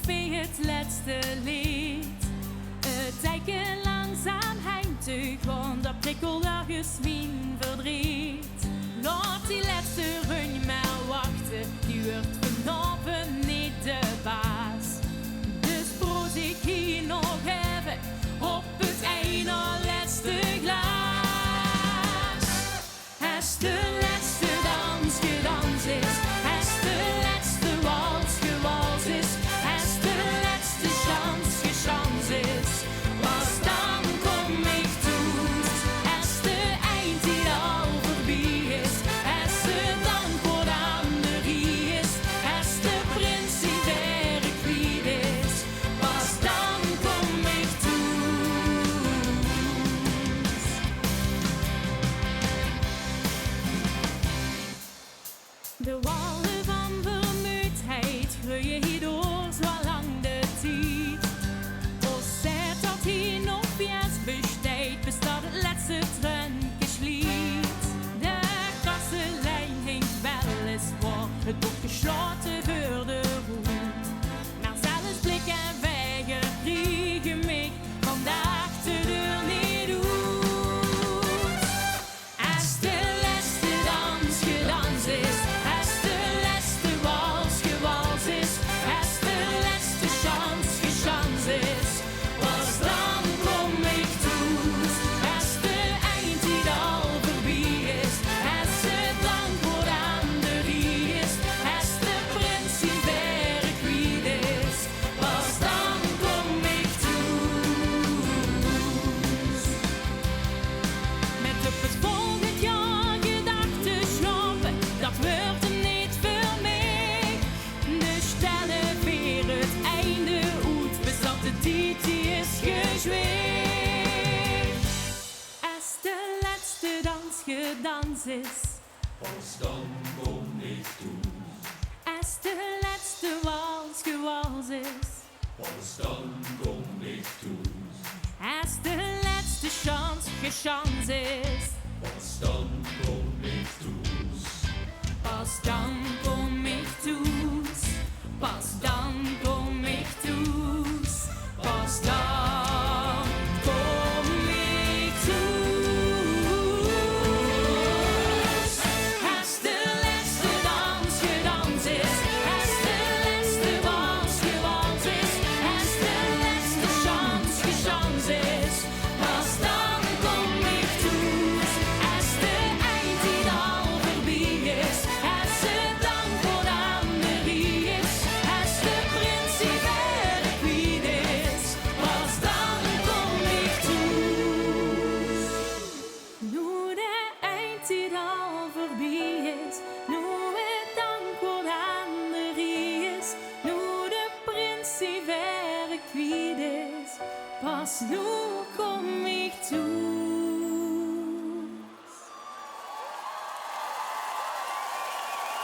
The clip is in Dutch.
bij het laatste lied. Het teken langzaam heimtug, want dat prikkelt ergens mijn verdriet. Laat die laatste run maar wachten, die wordt vanavond niet de baas. Dus brood ik hier nog even op het ene laatste glas. Als de laatste dans gedans is, als de laatste wals gewals is, als de laatste chance gechance is, pas dan kom ik toe. Als de eind die al voorbij is, als de dank voor de anderie is, als de prins die werk kwijt is, pas dan kom ik toe. De wallen van vermoeidheid groeien hierdoor zo lang de tijd. Als zet dat hier nog vies besteedt, bestaat het laatste trungeslied. De kasselijn hinkt weliswaar, het boek gesloten voor de roet. Maar zelfs blik en weiger kriegen mij vandaag de deur niet uit. Als de laatste dans gedans is, als de laatste wals gewals is, als de laatste chance gechance is, pas dan kom ik toe. Als de eind die al voorbij is, als het dank voor de anderie is, als de prins die werk kwijt is, pas dan kom ik toe. Met op het volgend jaar gedachten slapen, dat wordt hem niet voor mij. Dus stellen weer het einde uit, bestaat de tijd die is gezweefd. Als de laatste dans gedans is, Pas dan kom ik toe, als de laatste wals gewals is, pas dan kom ik toe, als de laatste chance gechance is, pas dan kom ik toe. pas dan kom